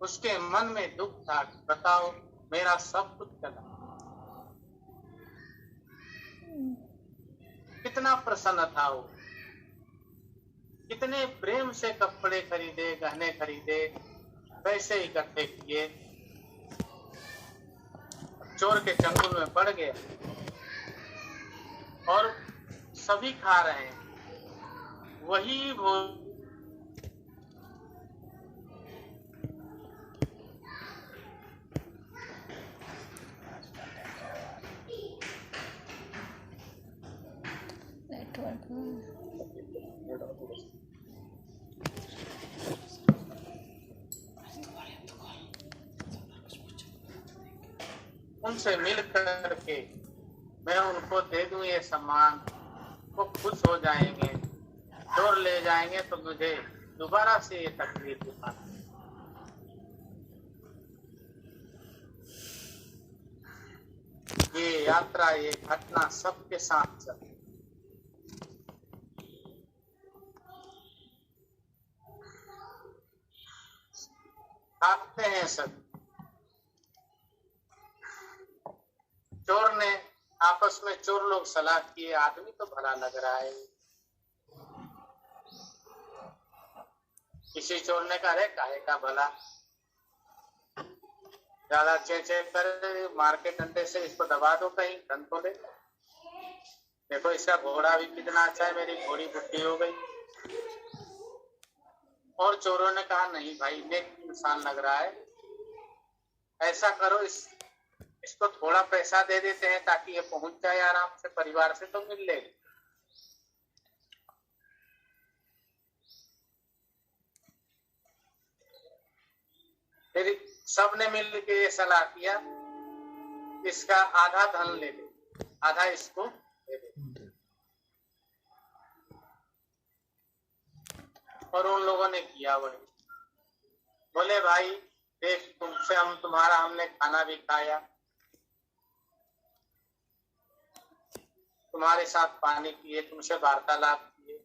उसके मन में दुख था, बताओ मेरा सब कुछ चला। कितना प्रसन्न था वो, कितने प्रेम से कपड़े खरीदे, गहने खरीदे, पैसे इकट्ठे किए, चोर के चंगुल में पड़ गया और सभी खा रहे हैं वही भोज। उनसे मिल करके मैं उनको दे दूं ये सम्मान, वो खुश हो जाएंगे, चोर ले जाएंगे तो मुझे दोबारा से ये तकलीफ उठाना। ये यात्रा, ये घटना सबके साथ चली। भागते हैं सब। चोर ने आपस में, चोर लोग सलाह किए, आदमी तो भला लग रहा है। किसी चोर ने कहा, अरे काहे का भला, ज्यादा चेचे कर, मार के डंडे से इसको दबा दो, कहीं धन तो ले। देखो इसका घोड़ा भी कितना अच्छा है, मेरी घोड़ी बुढ़ी हो गई। और चोरों ने कहा, नहीं भाई, नेक इंसान लग रहा है, ऐसा करो, इसको थोड़ा पैसा दे देते हैं ताकि ये पहुंच जाए आराम से, परिवार से तो मिल ले। फिर सबने मिल के ये सलाह किया, इसका आधा धन ले ले, आधा इसको दे दे। और उन लोगों ने किया वही। बोले भाई देख, तुमसे हमने खाना भी खाया, तुम्हारे साथ पानी पिए, तुमसे वार्तालाप किए,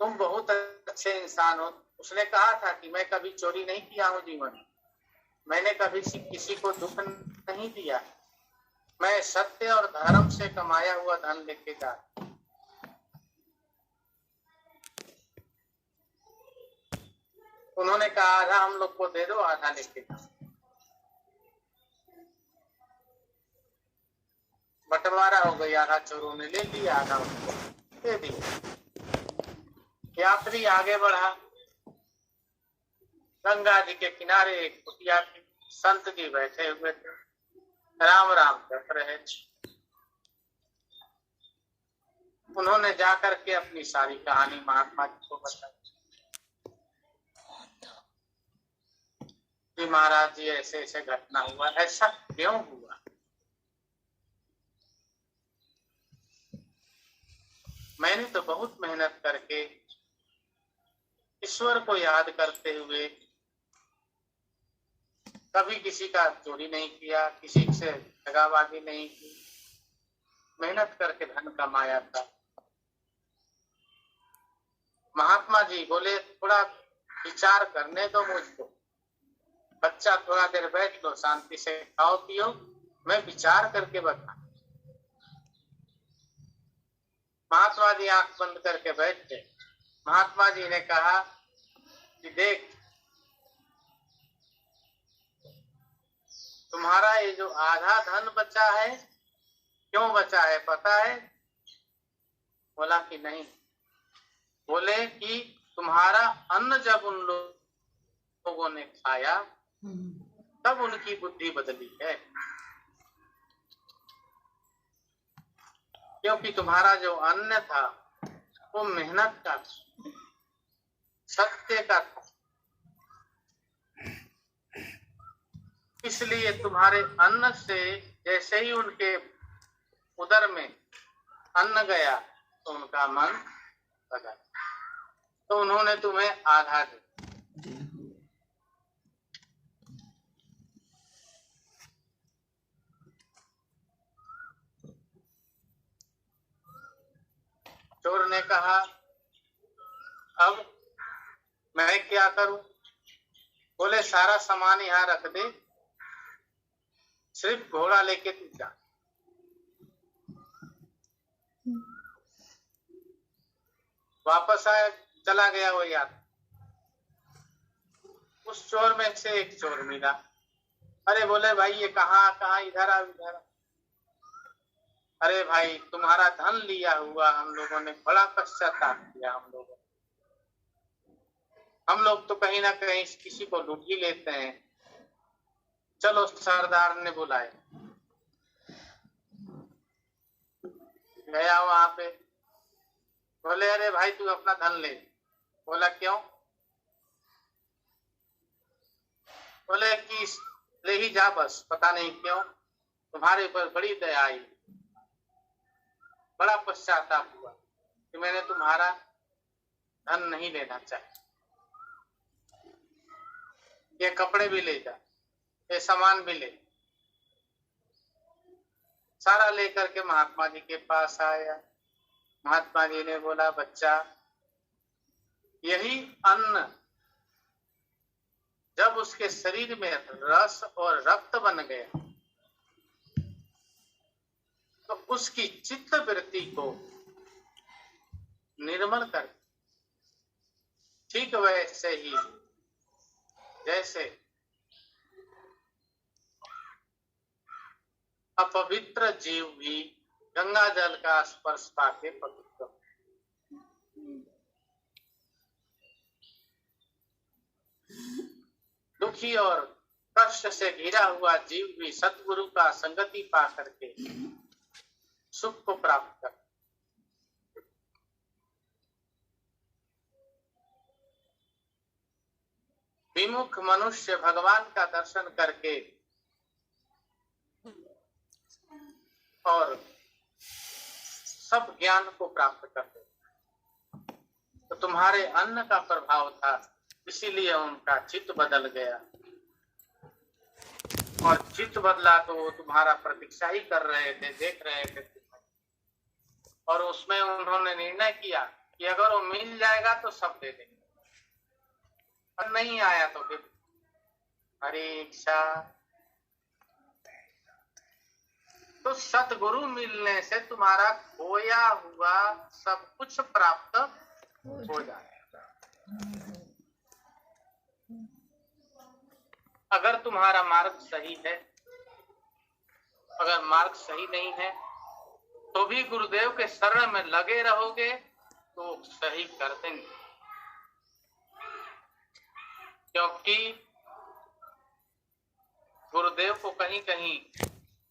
तुम बहुत अच्छे इंसान हो। उसने कहा था कि मैं कभी चोरी नहीं किया हूँ जीवन में, मैंने कभी किसी को दुख नहीं दिया, मैं सत्य और धर्म से कमाया हुआ धन लेके जा। उन्होंने कहा, आधा हम लोग को दे दो, आधा लेके जा। बंटवारा हो गई, आधा चोरों ने ले लिया, आधा उनको दे दिया। यात्री आगे बढ़ा। गंगा जी के किनारे एक कुटिया थी, संत जी बैठे हुए थे, राम राम जप रहे थे। उन्होंने जाकर के अपनी सारी कहानी महात्मा जी को बताई कि महाराज जी ऐसे ऐसे घटना हुआ, ऐसा क्यों हुआ। मैंने तो बहुत मेहनत करके ईश्वर को याद करते हुए कभी किसी का चोरी नहीं किया, किसी से दगाबाजी नहीं की, मेहनत करके धन कमाया था। महात्मा जी बोले, थोड़ा विचार करने दो मुझको, बच्चा थोड़ा देर बैठ लो, शांति से खाओ पियो, मैं विचार करके बता। महात्मा जी आंख बंद करके बैठ गए। महात्मा जी ने कहा कि देख, तुम्हारा ये जो आधा धन बचा है, क्यों बचा है पता है? बोला कि नहीं। बोले कि तुम्हारा अन्न जब उन लोगों ने खाया तब उनकी बुद्धि बदली है, क्योंकि तुम्हारा जो अन्न था वो मेहनत का, सत्य का था, इसलिए तुम्हारे अन्न से जैसे ही उनके उदर में अन्न गया तो उनका मन बदला, तो उन्होंने तुम्हें आधा दिया। चोर ने कहा, अब मैं क्या करूं? बोले सारा सामान यहाँ रख दे, सिर्फ घोड़ा लेके तू जा। वापस आया, चला गया वो यार। उस चोर में से एक चोर मिला। अरे बोले भाई ये कहाँ कहाँ, इधर आ इधर आ। अरे भाई तुम्हारा धन लिया हुआ हम लोगों ने बड़ा पश्चाताप किया। हम लोग तो कहीं ना कहीं किसी को लूट ही लेते हैं। चलो सरदार ने बुलाए, गया वहां पे। बोले अरे भाई तू अपना धन ले। बोला क्यों? बोले कि ले ही जा बस, पता नहीं क्यों तुम्हारे ऊपर बड़ी दया आई, बड़ा पश्चाताप हुआ कि मैंने तुम्हारा धन नहीं लेना चाहिए। ये कपड़े भी ले जा, ये सामान भी ले। सारा लेकर के महात्मा जी के पास आया। महात्मा जी ने बोला बच्चा, यही अन्न जब उसके शरीर में रस और रक्त बन गया तो उसकी चित्त वृत्ति को निर्मल कर, ठीक वैसे ही जैसे अपवित्र जीव भी गंगा जल का स्पर्श पाके पवित्र। दुखी और कष्ट से घिरा हुआ जीव भी सतगुरु का संगति पा करके सुख को प्राप्त कर। विमुख मनुष्य भगवान का दर्शन करके और सब ज्ञान को प्राप्त करते। तो तुम्हारे अन्न का प्रभाव था, इसीलिए उनका चित्त बदल गया। और चित्त बदला तो वो तुम्हारा प्रतीक्षा ही कर रहे थे, देख रहे थे। और उसमें उन्होंने निर्णय किया कि अगर वो मिल जाएगा तो सब दे देंगे, और नहीं आया तो फिर परीक्षा। तो सतगुरु मिलने से तुम्हारा खोया हुआ सब कुछ प्राप्त हो जाएगा। अगर तुम्हारा मार्ग सही है, अगर मार्ग सही नहीं है तो भी गुरुदेव के शरण में लगे रहोगे तो सही कर देंगे। क्योंकि गुरुदेव को कहीं कहीं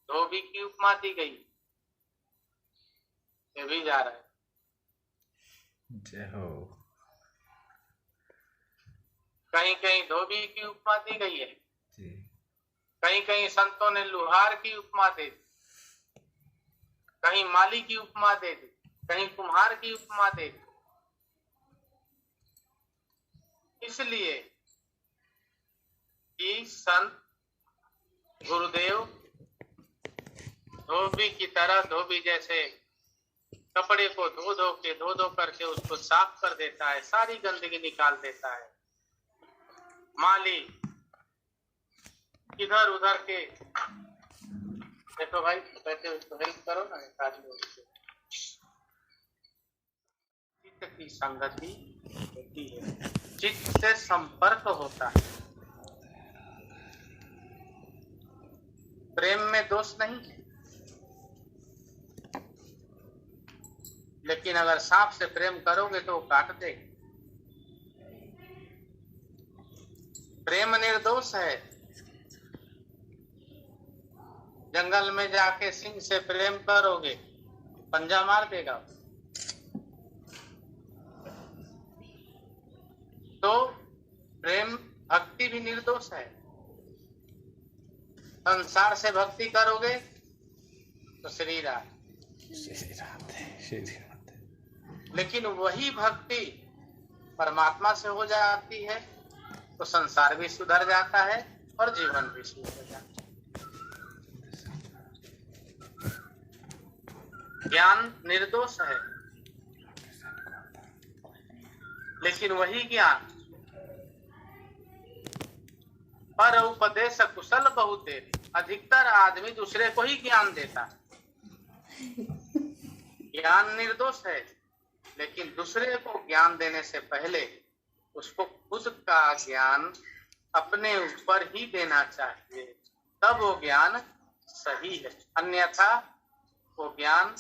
धोबी की उपमा दी गई। ये भी जा रहा है। जय हो। कहीं कहीं धोबी की उपमा दी गई है जी। कहीं कहीं संतों ने लुहार की उपमा दे दी, कहीं माली की उपमा दे दी, कहीं कुम्हार की उपमा दे दी। इसलिए कि संत गुरुदेव धोबी की तरह, धोबी जैसे कपड़े को धो धो करके उसको साफ कर देता है, सारी गंदगी निकाल देता है। माली इधर उधर के, देखो भाई बैठे उसको हेल्प करो ना, चित्त की संगति होती है, चित्त से संपर्क होता है। प्रेम में दोष नहीं है, लेकिन अगर सांप से प्रेम करोगे तो वो काट देगा। प्रेम निर्दोष है। जंगल में जाके सिंह से प्रेम करोगे, पंजा मार देगा। तो प्रेम भक्ति भी निर्दोष है। संसार से भक्ति करोगे तो श्री राधे, श्री राधे, श्री राधे। लेकिन वही भक्ति परमात्मा से हो जाती है तो संसार भी सुधर जाता है और जीवन भी सुधर जाता है। ज्ञान निर्दोष है, लेकिन वही ज्ञान पर उपदेश कुशल बहुते, अधिकतर आदमी दूसरे को ही ज्ञान देता है। ज्ञान निर्दोष है, लेकिन दूसरे को ज्ञान देने से पहले उसको खुद का ज्ञान अपने ऊपर ही देना चाहिए, तब वो ज्ञान सही है। अन्यथा वो ज्ञान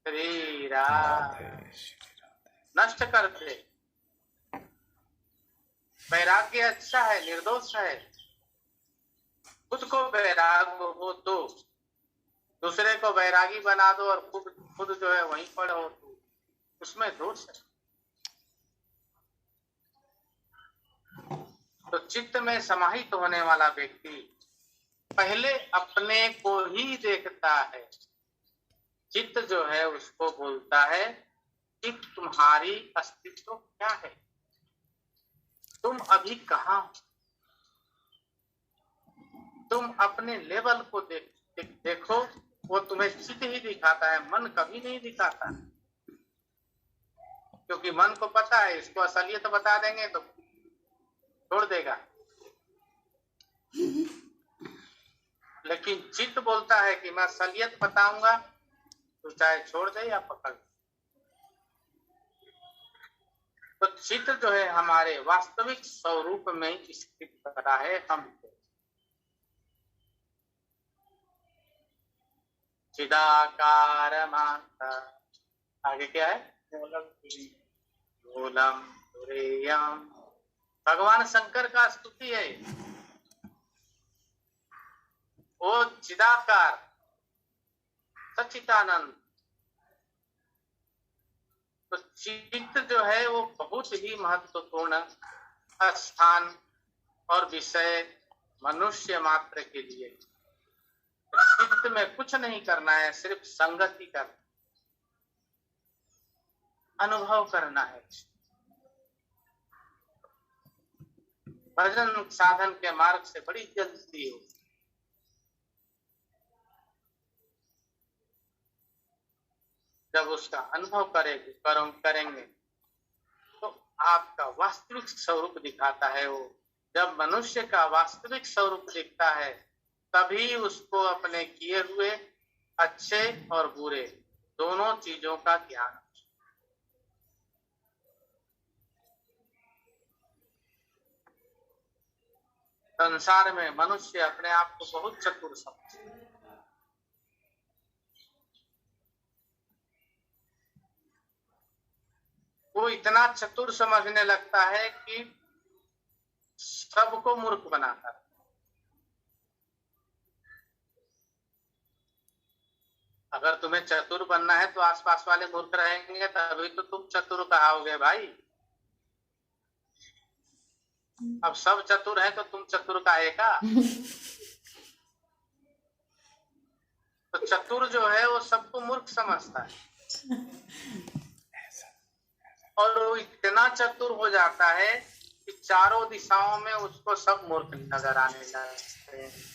शरीरा नष्ट कर दे। वैराग्य अच्छा है, निर्दोष है। खुद को वैराग हो तो दूसरे को वैरागी बना दो और खुद जो है वहीं पर हो तो उसमें दोष है। तो चित्त में समाहित होने वाला व्यक्ति पहले अपने को ही देखता है। चित्त जो है उसको बोलता है कि तुम्हारी अस्तित्व क्या है, तुम अभी कहाँ हो। तुम अपने लेवल को देखो, वो तुम्हें चित्त ही दिखाता है, मन कभी नहीं दिखाता। क्योंकि मन को पता है इसको असलियत बता देंगे तो छोड़ देगा, लेकिन चित्त बोलता है कि मैं असलियत बताऊंगा तो चाहे छोड़ दे या पकड़। तो चित्त जो है हमारे वास्तविक स्वरूप में स्थित करा है हमको। चिदाकार माता, आगे क्या है? मूलम तुरीयम। भगवान शंकर का स्तुति है। वो चिदाकार सच्चिदानंद। तो चित्त जो है वो बहुत ही महत्वपूर्ण स्थान और विषय मनुष्य मात्र के लिए। चित्त में कुछ नहीं करना है, सिर्फ संगति करना, अनुभव करना है। भजन साधन के मार्ग से बड़ी जल्दी हो। जब उसका अनुभव करेंगे तो आपका वास्तविक स्वरूप दिखाता है वो। जब मनुष्य का वास्तविक स्वरूप दिखता है तभी उसको अपने किए हुए अच्छे और बुरे दोनों चीजों का ज्ञान। संसार में मनुष्य अपने आप को बहुत चतुर समझता है। वो इतना चतुर समझने लगता है कि सबको मूर्ख बनाता है। अगर तुम्हें चतुर बनना है तो आसपास वाले मूर्ख रहेंगे, तभी तो तुम चतुर कहाओगे भाई। अब सब चतुर है तो तुम चतुर कहेगा। तो चतुर जो है वो सबको मूर्ख समझता है और वो इतना चतुर हो जाता है कि चारों दिशाओं में उसको सब मूर्ख नजर आने लगते हैं।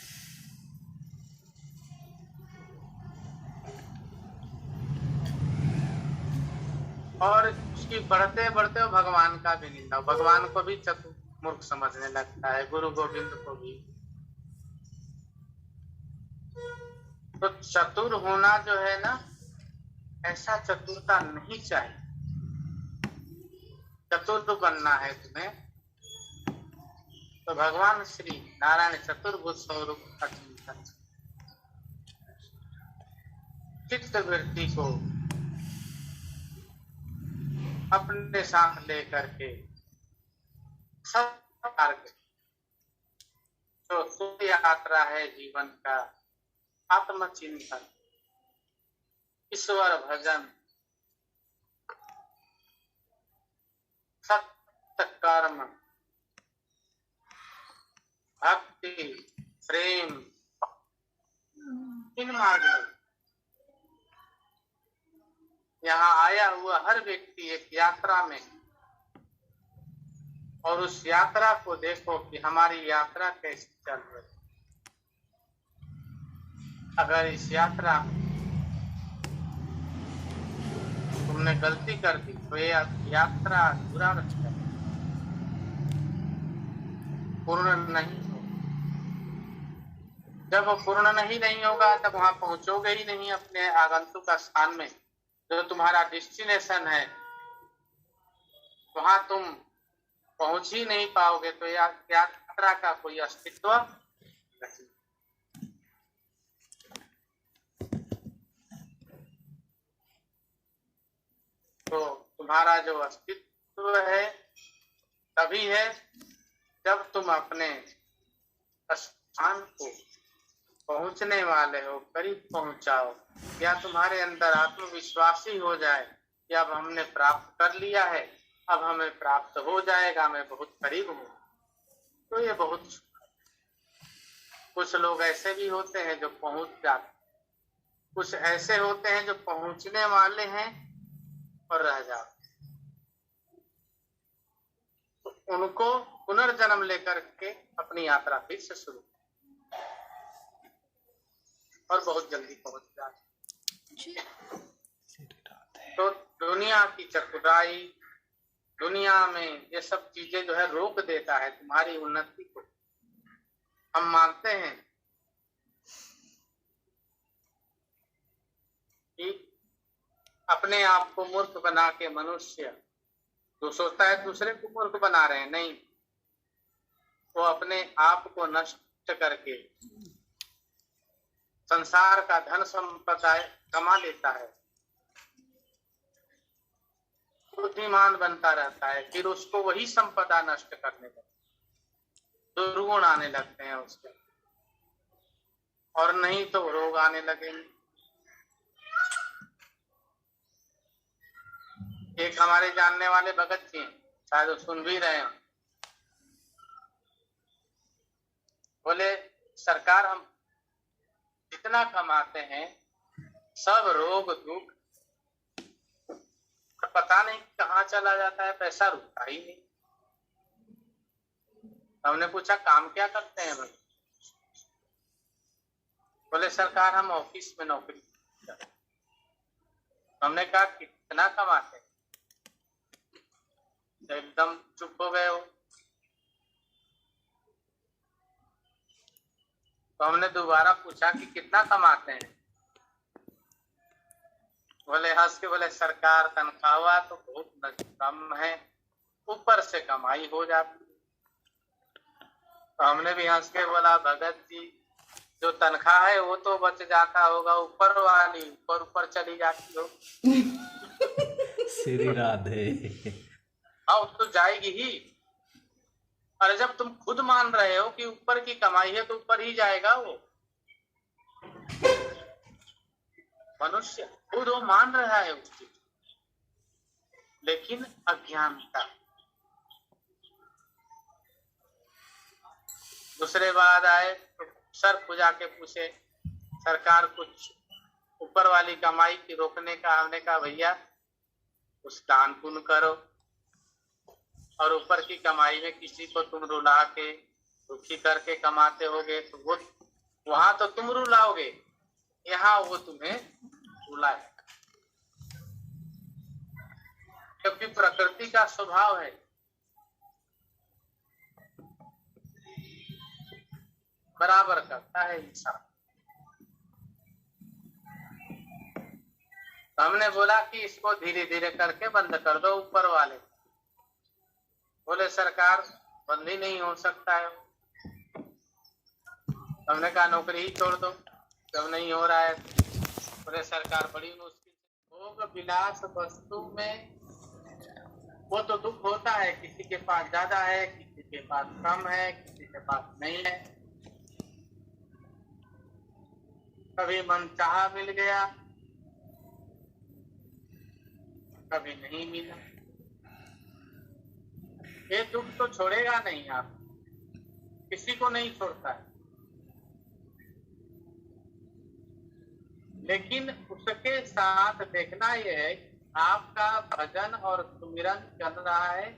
और उसकी बढ़ते बढ़ते वो भगवान का भी निंदा, भगवान को भी चतुर मूर्ख समझने लगता है, गुरु गोविंद को भी। तो चतुर होना जो है ना, ऐसा चतुरता नहीं चाहिए। चतुर बनना है तुम्हें तो भगवान श्री नारायण चतुर्भुज स्वरूप का चिंतन, चित्त वृत्ति को अपने साथ लेकर के सब कार्य तो यात्रा है जीवन का। आत्मचिंतन, ईश्वर भजन, सत्य कर्म, भक्ति, प्रेम, इन मार्ग में यहाँ आया हुआ हर व्यक्ति एक यात्रा में। और उस यात्रा को देखो कि हमारी यात्रा कैसी चल रही। अगर इस यात्रा में तुमने गलती कर दी तो ये यात्रा अधूरा रह जाएगी। पूर्ण नहीं हो। जब वो पूर्ण नहीं होगा तब वहां पहुंचोगे ही नहीं अपने आगंतुक स्थान में, जो तुम्हारा डेस्टिनेशन है वहां तुम पहुंच ही नहीं पाओगे। तो यात्रा का कोई अस्तित्व नहीं। तो तुम्हारा जो अस्तित्व है तभी है जब तुम अपने स्थान को पहुंचने वाले हो, करीब पहुंचाओ, या तुम्हारे अंदर आत्मविश्वास ही हो जाए कि अब हमने प्राप्त कर लिया है, अब हमें प्राप्त हो जाएगा, मैं बहुत करीब हूँ। तो ये बहुत, कुछ लोग ऐसे भी होते हैं जो पहुंच जाते, कुछ ऐसे होते हैं जो पहुंचने वाले हैं और रह जाते, तो उनको पुनर्जन्म लेकर के अपनी यात्रा फिर से शुरू और बहुत जल्दी पहुंच जाते। तो दुनिया की चतुराई, दुनिया में ये सब चीजें जो है रोक देता है तुम्हारी उन्नति को। हम मानते हैं कि अपने आप को मूर्ख बना के मनुष्य जो सोचता है दूसरे को मूर्ख बना रहे हैं, नहीं, वो अपने आप को नष्ट करके संसार का धन संपदा कमा लेता है, बुद्धिमान बनता रहता है, फिर उसको वही संपदा नष्ट करने लगती, दुर्गुण आने लगते हैं उसके, और नहीं तो रोग आने लगेंगे। एक हमारे जानने वाले भगत जी हैं, शायद वो सुन भी रहे हैं, बोले सरकार हम जितना कमाते हैं सब रोग दुख पता नहीं कहाँ चला जाता है, पैसा रुकता ही नहीं। हमने पूछा काम क्या करते हैं भाई? बोले सरकार हम ऑफिस में नौकरी करते हैं। हमने कहा कितना कमाते हैं? एकदम चुप हो गए हो। तो हमने दोबारा पूछा कि कितना कमाते हैं? बोले हंस के बोले सरकार तनख्वाह तो बहुत कम है, ऊपर से कमाई हो जाती। तो हमने भी हंस के बोला भगत जी जो तनख्वाह है वो तो बच जाता होगा, ऊपर वाली ऊपर ऊपर चली जाती हो। श्री राधे। हाँ तो जाएगी ही। अरे जब तुम खुद मान रहे हो कि ऊपर की कमाई है तो ऊपर ही जाएगा वो। मनुष्य खुद वो मान रहा है उसकी, लेकिन अज्ञानता। दूसरे बाद आए तो सर पूजा के पूछे सरकार कुछ ऊपर वाली कमाई की रोकने का। हमने कहा भैया कुछ दान पुण्य करो, और ऊपर की कमाई में किसी को तुम रुला के दुखी करके कमाते होगे तो वो वहां तो तुम रुलाओगे, यहाँ वो तुम्हें रुलाएगा, क्योंकि प्रकृति का स्वभाव है बराबर करता है इंसान। तो हमने बोला कि इसको धीरे धीरे करके बंद कर दो ऊपर वाले। बोले सरकार बंद ही नहीं हो सकता है। हमने कहा नौकरी ही छोड़ दो जब नहीं हो रहा है। बोले सरकार बड़ी मुश्किल से। भोग विलास वस्तु में वो तो दुख होता है, किसी के पास ज्यादा है, किसी के पास कम है, किसी के पास नहीं है। कभी मनचाहा मिल गया, कभी नहीं मिला। ये दुख तो छोड़ेगा नहीं, आप किसी को नहीं छोड़ता है, लेकिन उसके साथ देखना यह है आपका भजन और सुमिरन चल रहा है।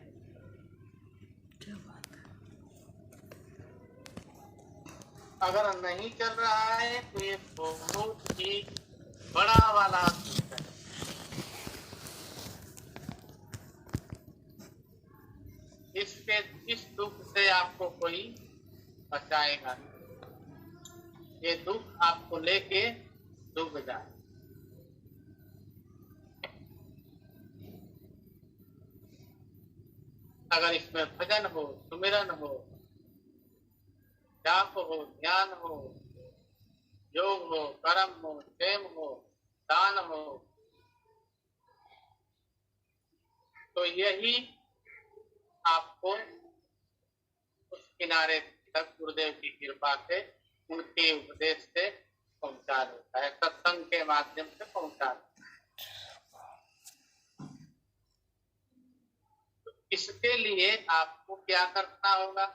अगर नहीं चल रहा है तो ये बहुत ही बड़ा वाला दुख है। इस दुख से आपको कोई बचाएगा। ये दुख आपको लेके डूब जाए। अगर इसमें भजन हो, सुमिरन हो, जाप हो, ध्यान हो, योग हो, कर्म हो, प्रेम हो, दान हो, तो यही आपको उस किनारे तक गुरुदेव की कृपा से, उनके उपदेश से पहुंचा देता है, सत्संग के माध्यम से पहुंचा देता है। तो इसके लिए आपको क्या करना होगा?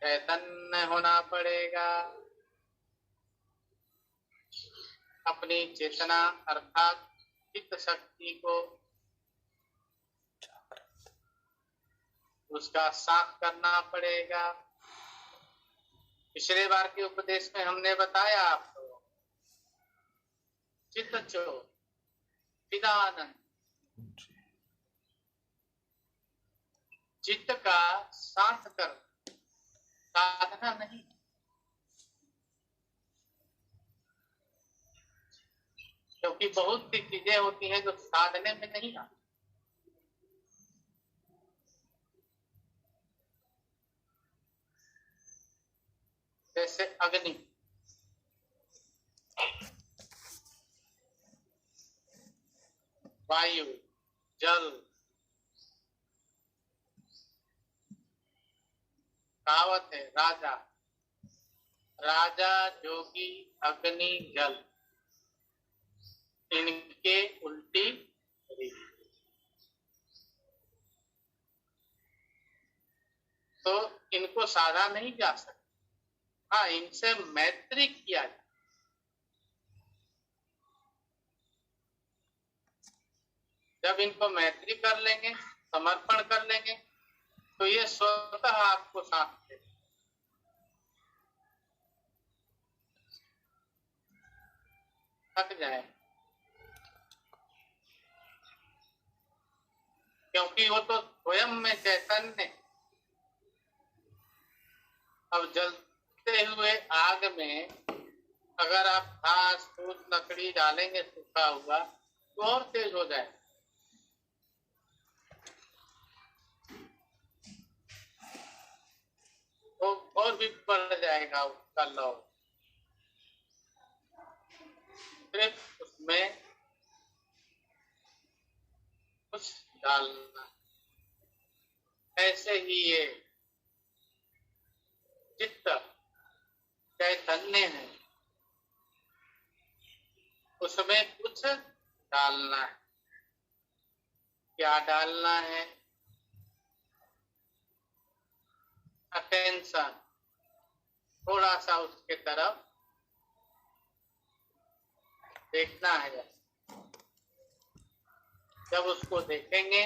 चैतन्य होना पड़ेगा। अपनी चेतना अर्थात चित्त शक्ति को उसका साफ करना पड़ेगा। पिछले बार के उपदेश में हमने बताया आपको, चित्त चो चिदानंद, चित्त का शांत कर, साधना नहीं। क्योंकि बहुत सी चीजें होती हैं जो साधने में नहीं आती। जैसे अग्नि, वायु, जल, कहावत है राजा, राजा जोगी अग्नि जल, इनके उल्टी रीति। तो इनको साधा नहीं जा सकता। हाँ, इनसे मैत्री किया जाए। जब इनको मैत्री कर लेंगे, समर्पण कर लेंगे, तो ये स्वतः आपको साथ देगा। थक जाए, क्योंकि वो तो स्वयं में चैतन्य। अब जलते हुए आग में अगर आप घास फूस लकड़ी डालेंगे सूखा हुआ, तो और तेज हो जाए। तो और भी बढ़ जाएगा उसका लौ। सिर्फ उसमें कुछ डालना। ऐसे ही ये चित्त चैतन्य है, उसमें कुछ डालना है। क्या डालना है? अटेंशन, थोड़ा सा उसके तरफ देखना है। जब उसको देखेंगे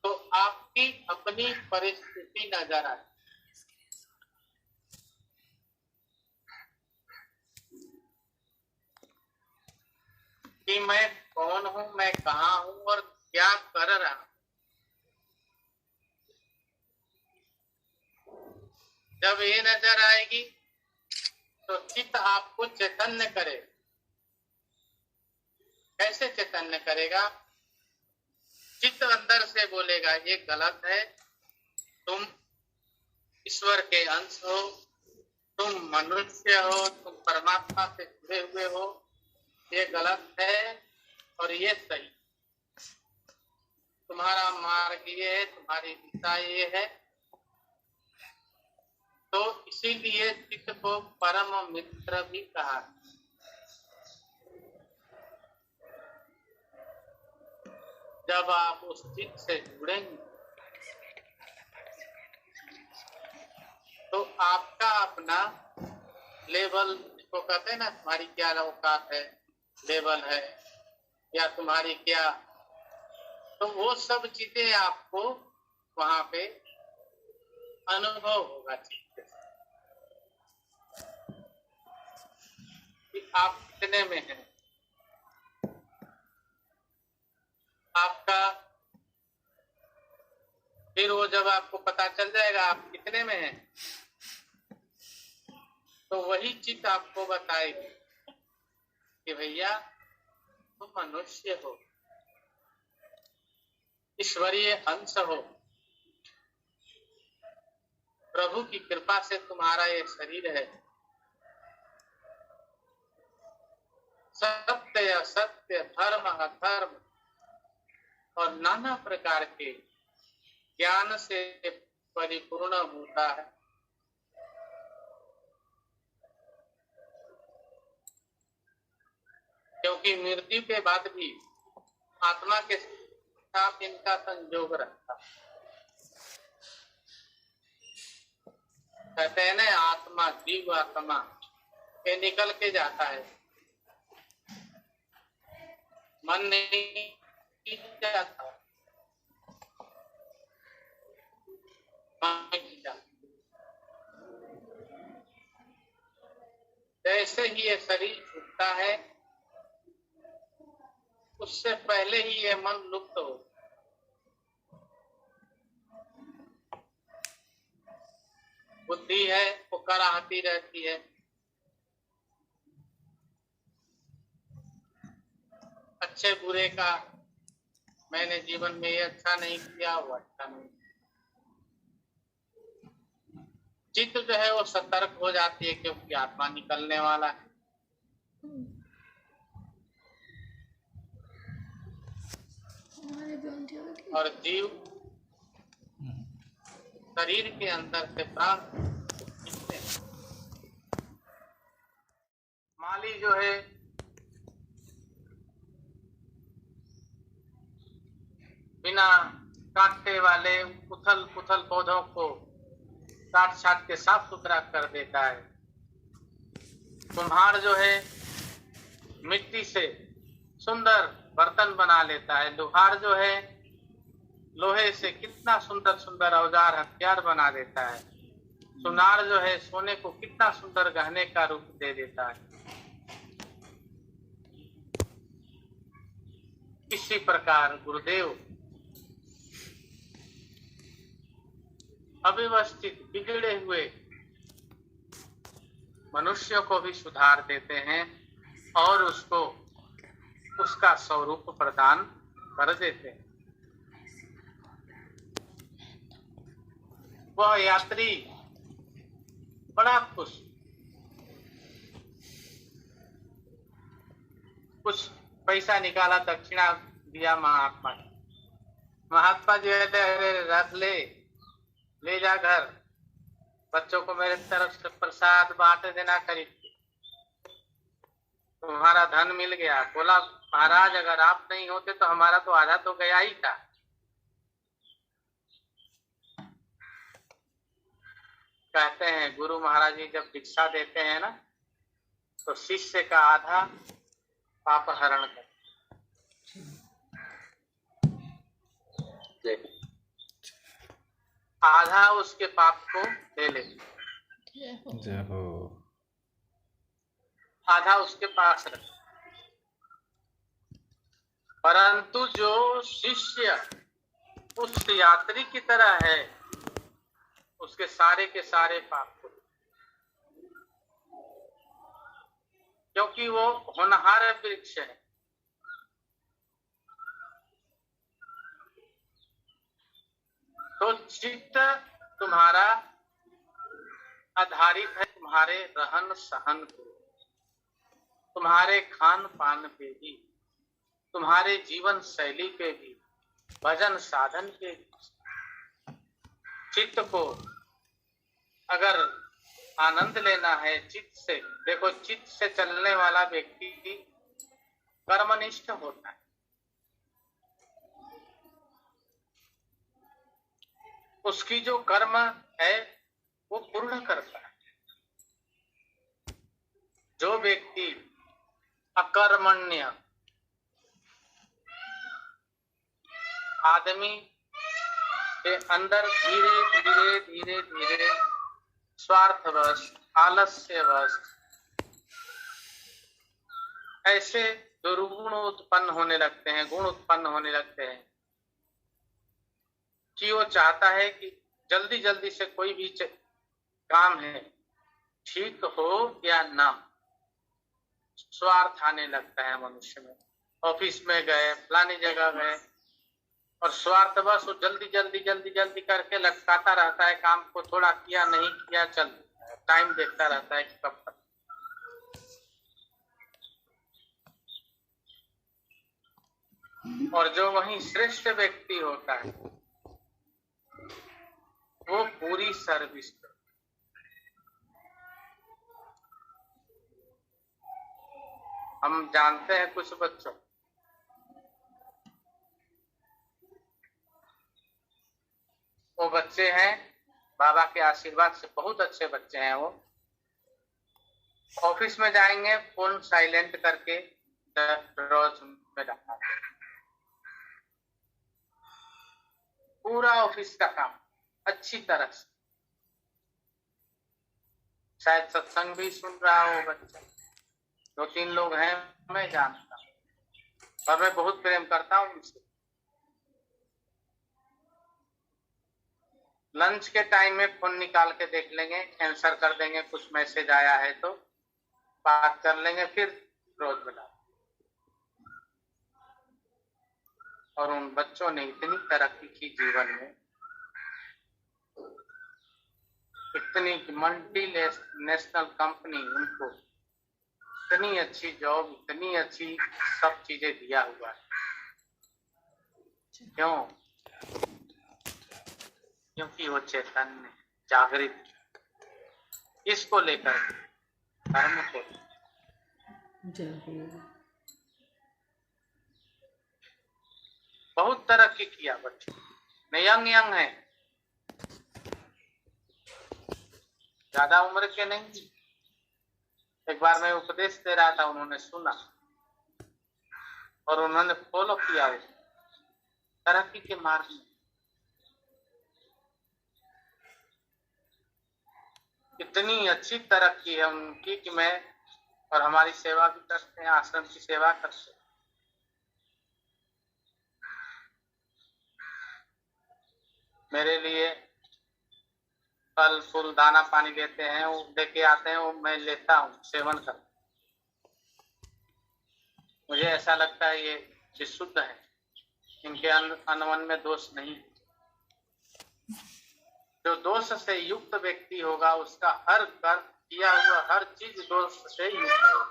तो आपकी अपनी परिस्थिति नजर आए। कि मैं कौन हूं, मैं कहाँ हूं और क्या कर रहा हूं। जब ये नजर आएगी तो चित्त आपको चैतन्य करे। कैसे चैतन्य करेगा? चित्त अंदर से बोलेगा ये गलत है, तुम ईश्वर के अंश हो, तुम मनुष्य हो, तुम परमात्मा से जुड़े हुए हो, ये गलत है और ये सही। तुम्हारा मार्ग ये है, तुम्हारी दिशा ये है। तो इसीलिए चित्त को परम मित्र भी कहा। जब आप उस चित्त से जुड़ेंगे तो आपका अपना लेवल, जिसको कहते हैं ना, तुम्हारी क्या औकात है, लेवल है, या तुम्हारी क्या, तो वो सब चीजें आपको वहां पे अनुभव होगा कि आप कितने में हैं। आपका फिर वो जब आपको पता चल जाएगा आप कितने में हैं, तो वही चित्त आपको बताएगी कि भैया तुम मनुष्य हो, ईश्वरीय अंश हो, प्रभु की कृपा से तुम्हारा ये शरीर है। सत्य असत्य, धर्म अधर्म और नाना प्रकार के ज्ञान से परिपूर्ण होता है। क्योंकि मृत्यु के बाद भी आत्मा के साथ इनका संयोग रहता है। कहते हैं ना, आत्मा जीव आत्मा ये निकल के जाता है, मन नहीं जाता, मन नहीं जाता। जैसे ही ये शरीर छूटता है उससे पहले ही ये मन लुप्त हो। बुद्धि है वो कराहती रहती है, अच्छे बुरे का, मैंने जीवन में ये अच्छा नहीं किया, वो अच्छा नहीं। चित्त जो है वो सतर्क हो जाती है क्योंकि आत्मा निकलने वाला है। और जीव शरीर के अंदर से प्राण निकले। माली जो है बिना काटने वाले उथल पुथल पौधों को काट छाट के साफ सुथरा कर देता है। कुम्हार जो है मिट्टी से सुंदर बर्तन बना लेता है। लोहार जो है लोहे से कितना सुंदर सुंदर औजार हथियार बना देता है। सुनार जो है सोने को कितना सुंदर गहने का रूप दे देता है। इसी प्रकार गुरुदेव अव्यवस्थित बिगड़े हुए मनुष्य को भी सुधार देते हैं और उसको उसका स्वरूप प्रदान कर देते हैं। वह यात्री बड़ा खुश, कुछ पैसा निकाला, दक्षिणा दिया महात्मा जी। महात्मा जी अरे रख ले जा घर, बच्चों को मेरे तरफ से प्रसाद बांट देना खरीद के, तुम्हारा धन मिल गया। बोला महाराज अगर आप नहीं होते तो हमारा तो आधा तो गया ही था। कहते हैं गुरु महाराज जी जब दीक्षा देते हैं ना तो शिष्य का आधा पाप हरण कर, आधा उसके पाप को ले लेते, आधा उसके पास रख। परंतु जो शिष्य उस यात्री की तरह है उसके सारे के सारे पाप को, क्योंकि वो होनहार वृक्ष है। तो चित्त तुम्हारा आधारित है तुम्हारे रहन सहन पे, तुम्हारे खान पान पे भी, तुम्हारे जीवन शैली पे भी, भजन साधन पे भी। चित्त को अगर आनंद लेना है चित्त से, देखो चित्त से चलने वाला व्यक्ति कर्मनिष्ठ होता है। उसकी जो कर्म है वो पूर्ण करता है। जो व्यक्ति अकर्मण्य आदमी के अंदर धीरे धीरे धीरे धीरे स्वार्थवश, आलस्यवश ऐसे दुर्गुण उत्पन्न होने लगते हैं, गुण उत्पन्न होने लगते हैं कि वो चाहता है कि जल्दी जल्दी से कोई भी काम है ठीक हो या ना, स्वार्थ आने लगता है मनुष्य में। ऑफिस में गए, फलानी जगह गए, और स्वार्थ बस वो जल्दी जल्दी जल्दी जल्दी करके लटकाता रहता है काम को, थोड़ा किया नहीं किया, चल टाइम देखता रहता है कि कब तक। और जो वही श्रेष्ठ व्यक्ति होता है वो पूरी सर्विस करता है। हम जानते हैं कुछ बच्चों, वो बच्चे हैं बाबा के आशीर्वाद से बहुत अच्छे बच्चे हैं, वो ऑफिस में जाएंगे फोन साइलेंट करके ड्रॉज में रखा, पूरा ऑफिस का काम अच्छी तरह से, शायद सत्संग भी सुन रहा हो बच्चा। 2-3 लोग हैं मैं जानता हूँ, और मैं बहुत प्रेम करता हूँ उनसे। लंच के टाइम में फोन निकाल के देख लेंगे, आंसर कर देंगे, कुछ मैसेज आया है तो बात कर लेंगे, फिर रोज बना। और उन बच्चों ने इतनी तरक्की की जीवन में, इतनी मल्टी नेशनल कंपनी उनको इतनी अच्छी जॉब, इतनी अच्छी सब चीजें दिया हुआ है। क्यों? क्योंकि वो चैतन्य जागृत, इसको लेकर धर्म को बहुत तरक्की किया बच्चे ने, यंग है, ज्यादा उम्र के नहीं। एक बार मैं उपदेश दे रहा था, उन्होंने सुना और उन्होंने फॉलो किया तरक्की के मार्ग में। इतनी अच्छी तरक्की है उनकी कि मैं और हमारी सेवा भी करते हैं, आश्रम की सेवा करते हैं। मेरे लिए फल फूल दाना पानी देते हैं, वो लेके आते हैं, वो मैं लेता हूँ, सेवन करता हूँ। मुझे ऐसा लगता है ये शुद्ध है, इनके अन्न में दोष नहीं। जो दोष से युक्त व्यक्ति होगा उसका हर कर्म किया हुआ हर चीज दोष से युक्त होगा,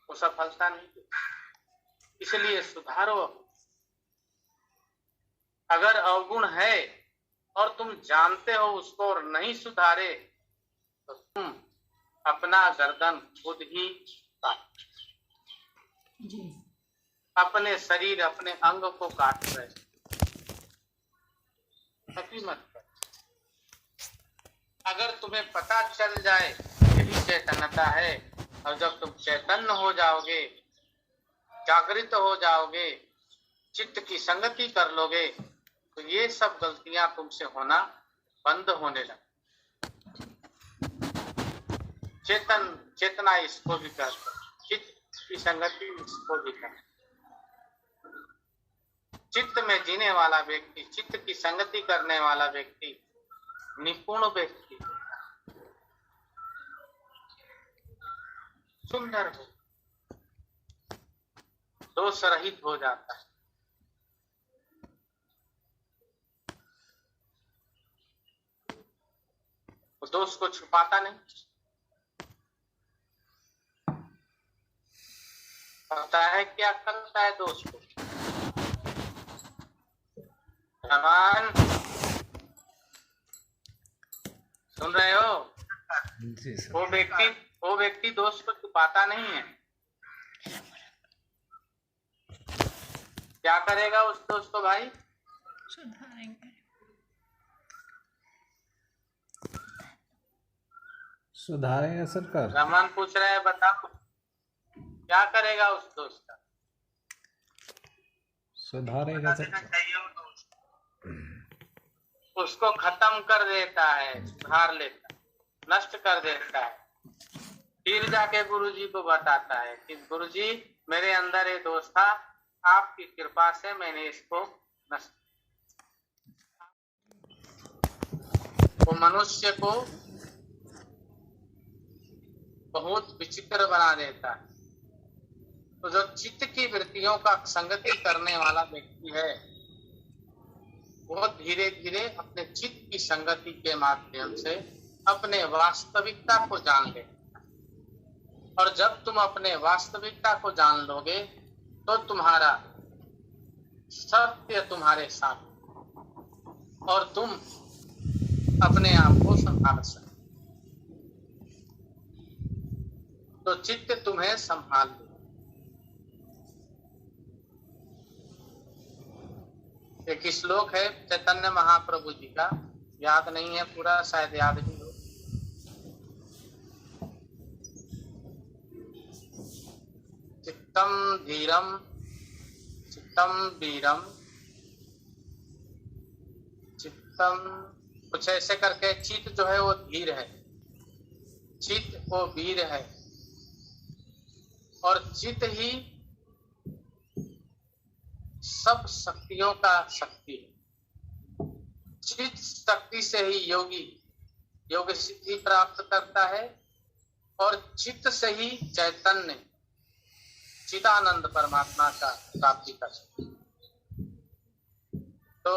वो सफलता नहीं देती। इसलिए सुधारो। अगर अवगुण है और तुम जानते हो उसको और नहीं सुधारे तो तुम अपना गर्दन खुद ही काट, अपने शरीर अपने अंग को काट रहे, कभी मत कर। अगर तुम्हें पता चल जाए यही चैतन्यता है, और जब तुम चैतन्य हो जाओगे, जागृत हो जाओगे, चित्त की संगति कर लोगे, तो ये सब गलतियां तुमसे होना बंद होने लगे। चेतना इसको भी कहते हैं, चित्त की संगति इसको भी कहते हैं। चित्त में जीने वाला व्यक्ति, चित्त की संगति करने वाला व्यक्ति निपुण व्यक्ति, सुंदर हो, दोष रहित हो जाता है। वो दोष को छुपाता नहीं, पता है क्या करता है दोष को। रमान, सुन रहे हो? जी सर। वो व्यक्ति दोष को छुपाता नहीं है। क्या करेगा उस दोष को भाई? सुधारेंगे सरकार। रमान पूछ रहे हैं, बताओ क्या करेगा उस दोष का? सुधारेगा सरकार, उसको खत्म कर देता है, सुधार लेता है, नष्ट कर देता है। फिर जाके गुरुजी को बताता है कि गुरुजी मेरे अंदर ये दोष था, आपकी कृपा से मैंने इसको नष्ट। वो मनुष्य को बहुत विचित्र बना देता है। तो जो चित्त की वृत्तियों का संगति करने वाला व्यक्ति है, वो धीरे धीरे अपने चित्त की संगति के माध्यम से अपने वास्तविकता को जान ले। और जब तुम अपने वास्तविकता को जान लोगे तो तुम्हारा सत्य तुम्हारे साथ और तुम अपने आप को संभाल सकते। तो चित्त तुम्हें संभाल ले। एक श्लोक है चैतन्य महाप्रभु जी का, याद नहीं है पूरा, शायद याद भी हो। चित्तम धीरम चित्तम वीरम चित्तम, कुछ ऐसे करके, चित्त जो है वो धीर है, चित्त वो वीर है, और चित्त ही सब शक्तियों का शक्ति है। चित्त शक्ति से ही योगी योग सिद्धि प्राप्त करता है, और चित्त से ही चैतन्य चिदानंद परमात्मा का प्राप्ति कर सकते हैं। तो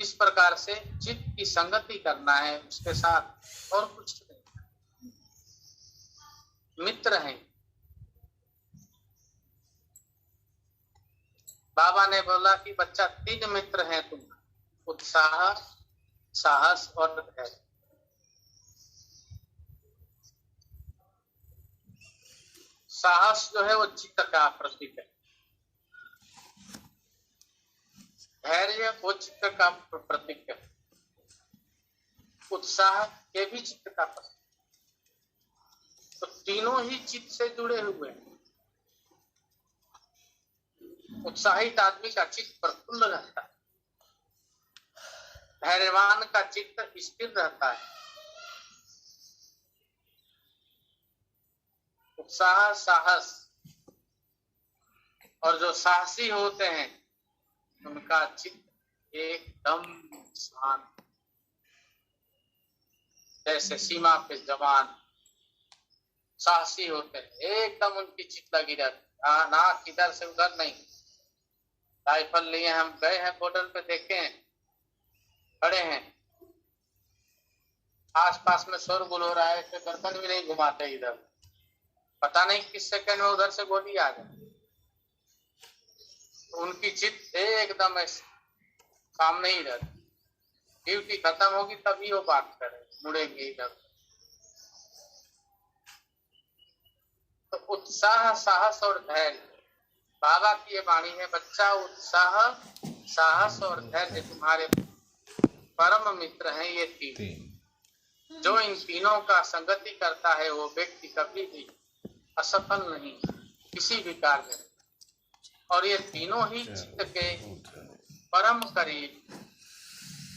इस प्रकार से चित्त की संगति करना है उसके साथ, और कुछ नहीं। मित्र हैं। बाबा ने बोला कि बच्चा 3 मित्र हैं तुम, उत्साह, साहस और धैर्य। साहस जो है वो चित्त का प्रतीक है, धैर्य वो चित्त का प्रतीक है, उत्साह ये भी चित्त का प्रतीक। तो तीनों ही चित्त से जुड़े हुए हैं। उत्साहित आदमी का चित्त प्रफुल्ल रहता है, धैर्यवान का चित्त स्थिर रहता है। उत्साह, साहस, और जो साहसी होते हैं उनका चित्त एकदम शांत, जैसे सीमा पे जवान साहसी होते हैं, एकदम उनकी चित्त लगी रहती, ना किधर से उधर नहीं। राइफल लिए हम गए हैं बॉर्डर पे, देखे हैं, खड़े हैं, आसपास में शोरगुल हो रहा है, तो गर्दन भी नहीं घुमाते इधर, पता नहीं किस सेकंड में उधर से गोली आ जाए। तो उनकी चित्त एकदम सामने ही रहती, ड्यूटी खत्म होगी तभी वो बात करे, मुड़ेंगे इधर। तो उत्साह, साहस और धैर्य बाबा की ये वाणी है, बच्चा उत्साह, साहस और धैर्य तुम्हारे परम मित्र हैं। ये 3 जो इन तीनों का संगति करता है वो व्यक्ति कभी भी असफल नहीं किसी भी कार्य में। और ये तीनों ही चित्त के परम करीब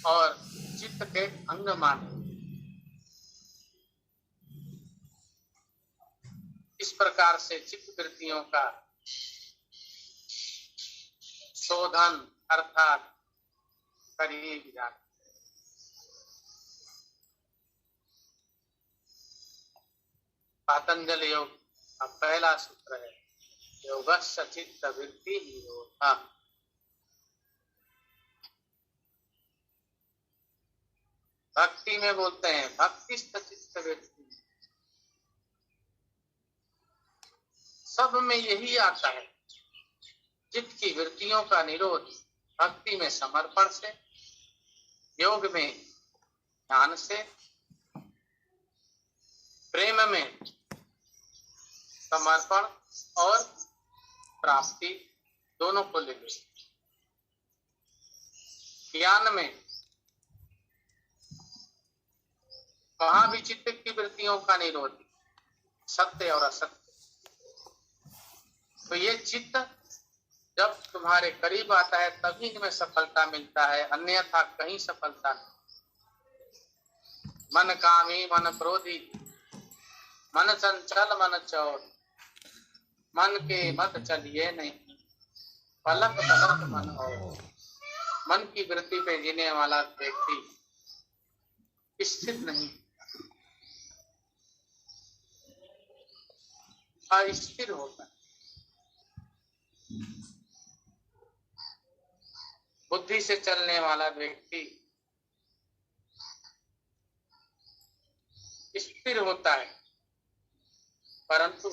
और चित्त के अंग माने। इस प्रकार से चित्त वृत्तियों का शोधन अर्थात करीब जाना। पातंजल योग का पहला सूत्र है, योगस्य चित्त वृत्ति निरोधा। भक्ति में बोलते हैं भक्तिस्थ चित्त वृत्ति, सब में यही आता है, चित्त की वृत्तियों का निरोध। भक्ति में समर्पण से, योग में ध्यान से, प्रेम में समर्पण और प्राप्ति दोनों को लेकर, ज्ञान में वहां भी चित्त की वृत्तियों का निरोध, सत्य और असत्य। तो ये चित्त जब तुम्हारे करीब आता है तभी तुम्हें सफलता मिलता है, अन्यथा कहीं सफलता नहीं। मन कामी मन क्रोधी, मन चंचल मन चौर, मन के मत चलिए नहीं, पलक पलक मन और। मन की वृत्ति पे जीने वाला व्यक्ति स्थिर नहीं, अस्थिर होता है। बुद्धि से चलने वाला व्यक्ति स्थिर होता है, परंतु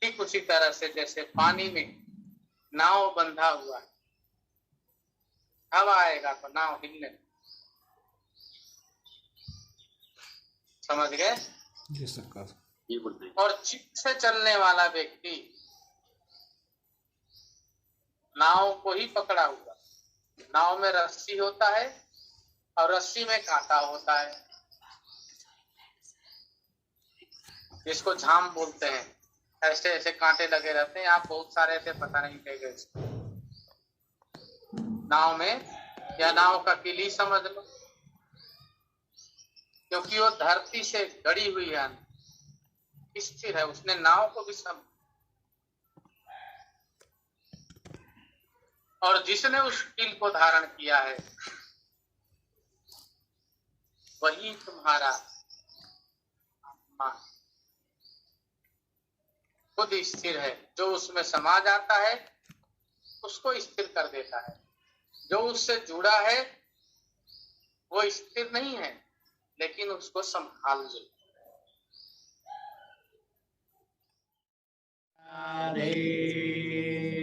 ठीक उसी तरह से जैसे पानी में नाव बंधा हुआ है, हवा आएगा तो नाव हिलने, समझ गए? जी सरकार। और चित्त से चलने वाला व्यक्ति नाव को ही पकड़ा हुआ, नाव में रस्सी होता है और रस्सी में कांटा होता है, जिसको झाम बोलते हैं। ऐसे ऐसे कांटे लगे रहते हैं, आप बहुत सारे थे, पता नहीं कह गए नाव में, या नाव का किली समझ लो, क्योंकि वो धरती से गड़ी हुई है, स्थिर है, उसने नाव को भी समझ। और जिसने उस कील को धारण किया है वही तुम्हारा आत्मा खुद स्थिर है। जो उसमें समा जाता है उसको स्थिर कर देता है, जो उससे जुड़ा है वो स्थिर नहीं है, लेकिन उसको संभाल ले। हरे